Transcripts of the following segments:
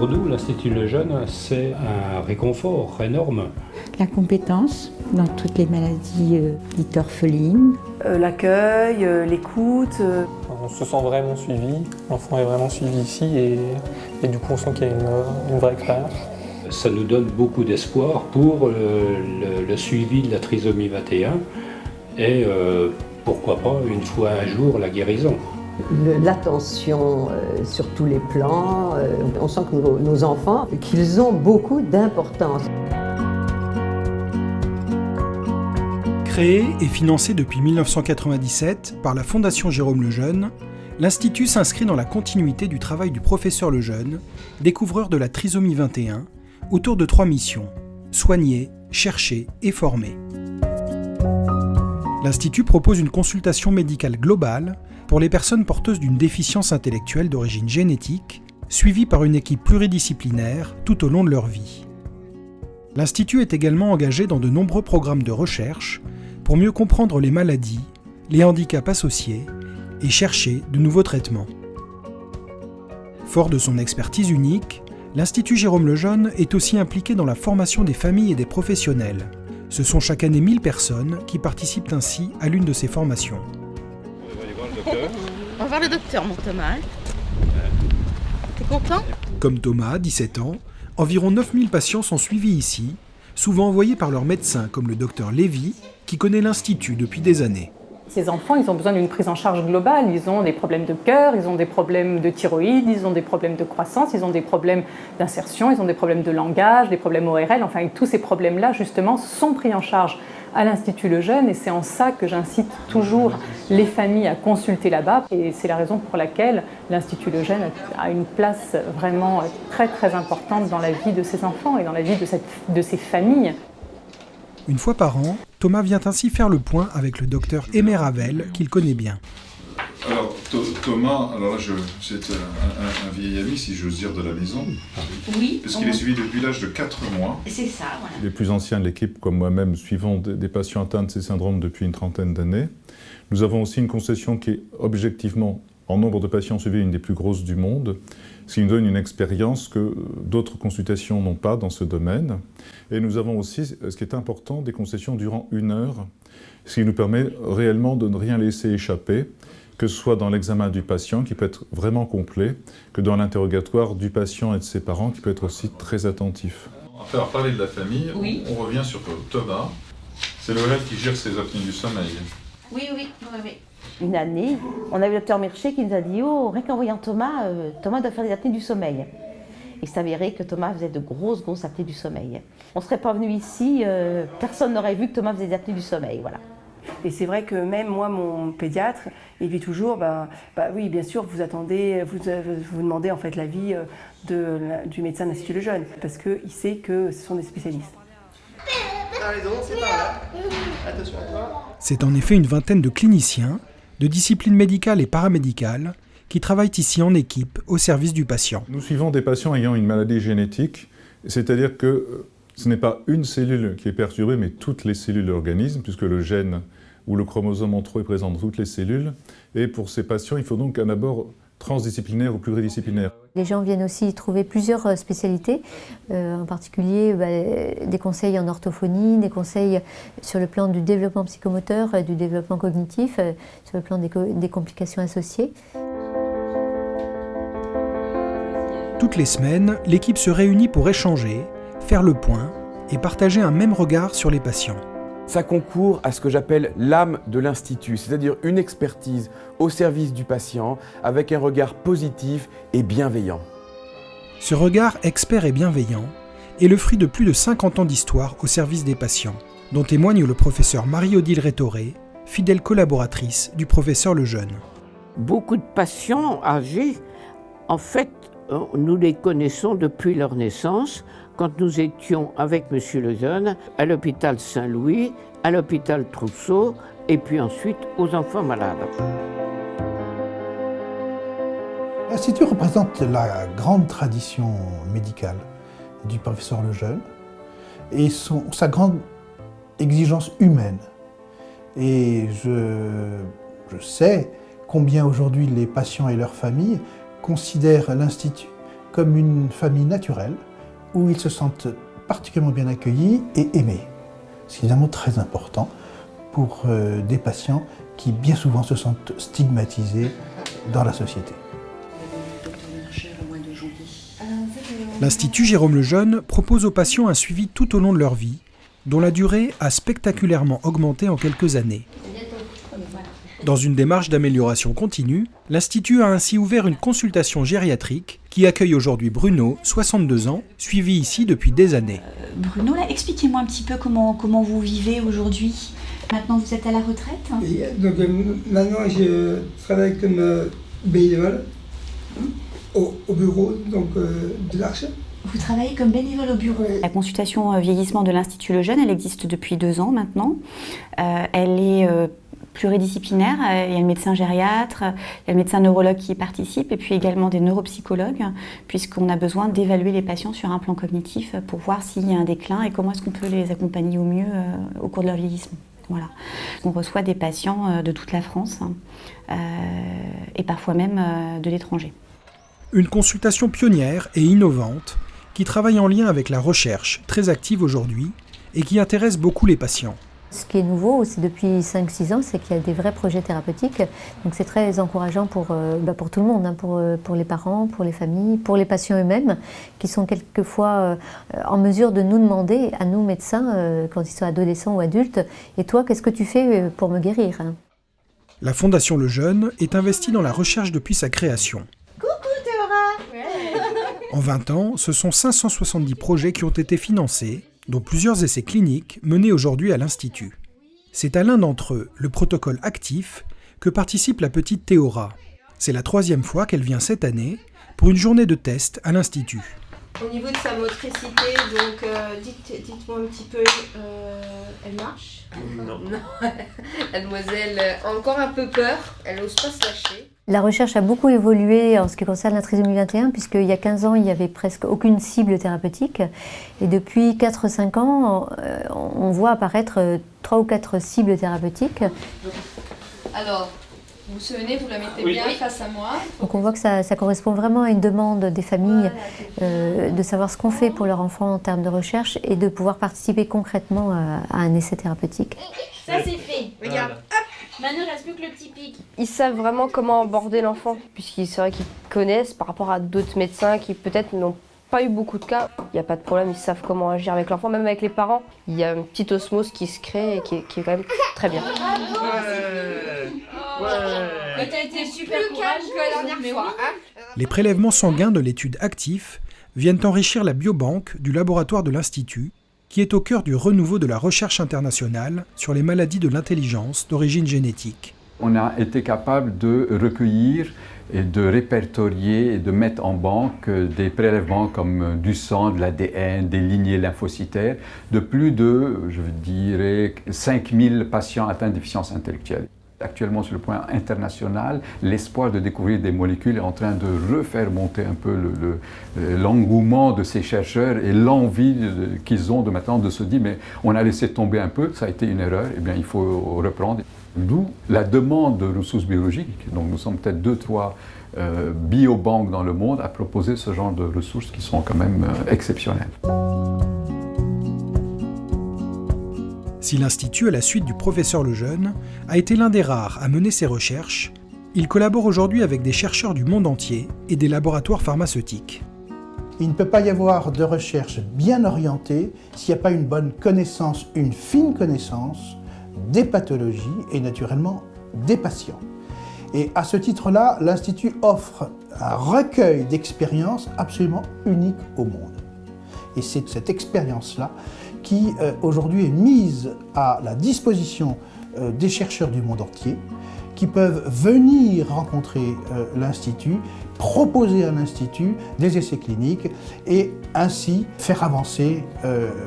Pour nous, l'Institut Lejeune, c'est un réconfort énorme. La compétence dans toutes les maladies dites orphelines. L'accueil, l'écoute. On se sent vraiment suivi, l'enfant est vraiment suivi ici et du coup on sent qu'il y a une vraie expérience. Ça nous donne beaucoup d'espoir pour le suivi de la trisomie 21 et pourquoi pas une fois un jour la guérison. L'attention sur tous les plans, on sent que nos enfants, qu'ils ont beaucoup d'importance. Créé et financé depuis 1997 par la Fondation Jérôme Lejeune, l'Institut s'inscrit dans la continuité du travail du professeur Lejeune, découvreur de la trisomie 21, autour de 3 missions: soigner, chercher et former. L'Institut propose une consultation médicale globale pour les personnes porteuses d'une déficience intellectuelle d'origine génétique, suivie par une équipe pluridisciplinaire tout au long de leur vie. L'Institut est également engagé dans de nombreux programmes de recherche pour mieux comprendre les maladies, les handicaps associés et chercher de nouveaux traitements. Fort de son expertise unique, l'Institut Jérôme Lejeune est aussi impliqué dans la formation des familles et des professionnels. Ce sont chaque année 1000 personnes qui participent ainsi à l'une de ces formations. On va aller voir le docteur. On va voir le docteur, mon Thomas. T'es content ? Comme Thomas, 17 ans, environ 9000 patients sont suivis ici, souvent envoyés par leur médecin comme le docteur Lévy, qui connaît l'Institut depuis des années. Ces enfants, ils ont besoin d'une prise en charge globale. Ils ont des problèmes de cœur, ils ont des problèmes de thyroïde, ils ont des problèmes de croissance, ils ont des problèmes d'insertion, ils ont des problèmes de langage, des problèmes ORL. Enfin, tous ces problèmes-là, justement, sont pris en charge à l'Institut Lejeune et c'est en ça que j'incite toujours les familles à consulter là-bas. Et c'est la raison pour laquelle l'Institut Lejeune a une place vraiment très, très importante dans la vie de ces enfants et dans la vie de ces familles. Une fois par an, Thomas vient ainsi faire le point avec le docteur Aimé Ravel, qu'il connaît bien. Alors Thomas, alors là c'est un vieil ami, si j'ose dire, de la maison. Oui. Parce qu'il est suivi depuis l'âge de 4 mois. C'est ça, voilà. Les plus anciens de l'équipe, comme moi-même, suivons des patients atteints de ces syndromes depuis une trentaine d'années. Nous avons aussi une concession qui est objectivement, en nombre de patients suivis, une des plus grosses du monde, ce qui nous donne une expérience que d'autres consultations n'ont pas dans ce domaine. Et nous avons aussi, ce qui est important, des concessions durant 1 heure, ce qui nous permet réellement de ne rien laisser échapper, que ce soit dans l'examen du patient, qui peut être vraiment complet, que dans l'interrogatoire du patient et de ses parents, qui peut être aussi très attentif. Après avoir parlé de la famille, oui. On revient sur Thomas. C'est Laurel qui gère ses apnées du sommeil. Oui. Une année, on a eu le docteur Mirchet qui nous a dit « Oh, rien qu'en voyant Thomas, Thomas doit faire des apnées du sommeil ». Il s'avérait que Thomas faisait de grosses apnées du sommeil. On ne serait pas venu ici, personne n'aurait vu que Thomas faisait des apnées du sommeil, voilà. Et c'est vrai que même moi, mon pédiatre, il dit toujours, oui, bien sûr, vous attendez, vous demandez en fait l'avis du médecin de l'Institut Lejeune, parce qu'il sait que ce sont des spécialistes. C'est en effet une vingtaine de cliniciens, de disciplines médicales et paramédicales, qui travaillent ici en équipe au service du patient. Nous suivons des patients ayant une maladie génétique, c'est-à-dire que ce n'est pas une cellule qui est perturbée, mais toutes les cellules de l'organisme, puisque le gène ou le chromosome en trop est présent dans toutes les cellules. Et pour ces patients, il faut donc un abord transdisciplinaire ou pluridisciplinaire. Les gens viennent aussi trouver plusieurs spécialités, en particulier des conseils en orthophonie, des conseils sur le plan du développement psychomoteur, du développement cognitif, sur le plan des complications associées. Toutes les semaines, l'équipe se réunit pour échanger, faire le point et partager un même regard sur les patients. Ça concourt à ce que j'appelle l'âme de l'Institut, c'est-à-dire une expertise au service du patient avec un regard positif et bienveillant. Ce regard expert et bienveillant est le fruit de plus de 50 ans d'histoire au service des patients, dont témoigne le professeur Marie-Odile Rétoré, fidèle collaboratrice du professeur Lejeune. Beaucoup de patients âgés, en fait, nous les connaissons depuis leur naissance, quand nous étions avec M. Lejeune à l'hôpital Saint-Louis, à l'hôpital Trousseau, et puis ensuite aux enfants malades. L'Institut représente la grande tradition médicale du professeur Lejeune et sa grande exigence humaine. Et je sais combien aujourd'hui les patients et leurs familles considèrent l'Institut comme une famille naturelle où ils se sentent particulièrement bien accueillis et aimés. C'est évidemment très important pour des patients qui bien souvent se sentent stigmatisés dans la société. L'Institut Jérôme Lejeune propose aux patients un suivi tout au long de leur vie, dont la durée a spectaculairement augmenté en quelques années. Dans une démarche d'amélioration continue, l'Institut a ainsi ouvert une consultation gériatrique qui accueille aujourd'hui Bruno, 62 ans, suivi ici depuis des années. Bruno, là, expliquez-moi un petit peu comment vous vivez aujourd'hui. Maintenant, vous êtes à la retraite? Oui, donc maintenant, je travaille comme bénévole au bureau donc, de l'Arche. Vous travaillez comme bénévole au bureau. La consultation vieillissement de l'Institut Lejeune, elle existe depuis 2 ans maintenant. Elle est pluridisciplinaire. Il y a le médecin gériatre, il y a le médecin neurologue qui y participe et puis également des neuropsychologues, puisqu'on a besoin d'évaluer les patients sur un plan cognitif pour voir s'il y a un déclin et comment est-ce qu'on peut les accompagner au mieux au cours de leur vieillissement. Voilà. On reçoit des patients de toute la France et parfois même de l'étranger. Une consultation pionnière et innovante qui travaille en lien avec la recherche, très active aujourd'hui, et qui intéresse beaucoup les patients. Ce qui est nouveau, c'est depuis 5-6 ans, c'est qu'il y a des vrais projets thérapeutiques. Donc c'est très encourageant pour tout le monde, hein, pour les parents, pour les familles, pour les patients eux-mêmes, qui sont quelquefois en mesure de nous demander, à nous médecins, quand ils sont adolescents ou adultes, « Et toi, qu'est-ce que tu fais pour me guérir ?» La Fondation Lejeune est investie dans la recherche depuis sa création. En 20 ans, ce sont 570 projets qui ont été financés, dont plusieurs essais cliniques menés aujourd'hui à l'Institut. C'est à l'un d'entre eux, le protocole actif, que participe la petite Théora. C'est la 3e fois qu'elle vient cette année pour une journée de test à l'Institut. Au niveau de sa motricité, donc dites-moi un petit peu, elle marche? Non. La demoiselle a encore un peu peur, elle n'ose pas se lâcher. La recherche a beaucoup évolué en ce qui concerne la trisomie 21, puisqu'il y a 15 ans, il n'y avait presque aucune cible thérapeutique. Et depuis 4-5 ans, on voit apparaître 3 ou 4 cibles thérapeutiques. Alors, vous vous souvenez, vous la mettez bien face à moi. Donc on voit que ça correspond vraiment à une demande des familles de savoir ce qu'on fait pour leur enfant en termes de recherche et de pouvoir participer concrètement à un essai thérapeutique. Ça c'est fait, regarde, hop. Maintenant, il ne reste plus que le petit pic. Ils savent vraiment comment aborder l'enfant, puisqu'il c'est vrai qu'ils connaissent par rapport à d'autres médecins qui peut-être n'ont pas eu beaucoup de cas. Il n'y a pas de problème, ils savent comment agir avec l'enfant, même avec les parents. Il y a une petite osmose qui se crée et qui est quand même très bien. Mais t'as été super calme que la dernière fois. Les prélèvements sanguins de l'étude actif viennent enrichir la biobanque du laboratoire de l'Institut, qui est au cœur du renouveau de la recherche internationale sur les maladies de l'intelligence d'origine génétique. On a été capable de recueillir et de répertorier et de mettre en banque des prélèvements comme du sang, de l'ADN, des lignées lymphocytaires de plus de, je dirais, 5000 patients atteints de déficience intellectuelle. Actuellement, sur le point international, l'espoir de découvrir des molécules est en train de refaire monter un peu l'engouement de ces chercheurs et l'envie qu'ils ont de maintenant de se dire mais on a laissé tomber un peu, ça a été une erreur, eh bien il faut reprendre. D'où la demande de ressources biologiques. Donc nous sommes peut-être 2-3 biobanques dans le monde à proposer ce genre de ressources qui sont quand même exceptionnelles. Si l'Institut, à la suite du professeur Lejeune, a été l'un des rares à mener ses recherches, il collabore aujourd'hui avec des chercheurs du monde entier et des laboratoires pharmaceutiques. Il ne peut pas y avoir de recherche bien orientée s'il n'y a pas une bonne connaissance, une fine connaissance des pathologies et naturellement des patients. Et à ce titre-là, l'Institut offre un recueil d'expériences absolument unique au monde. Et c'est cette expérience-là qui aujourd'hui est mise à la disposition des chercheurs du monde entier, qui peuvent venir rencontrer l'Institut, proposer à l'Institut des essais cliniques et ainsi faire avancer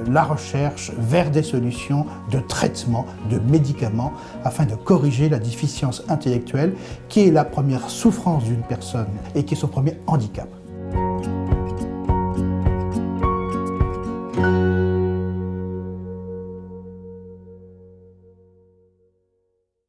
la recherche vers des solutions de traitement, de médicaments, afin de corriger la déficience intellectuelle qui est la première souffrance d'une personne et qui est son premier handicap.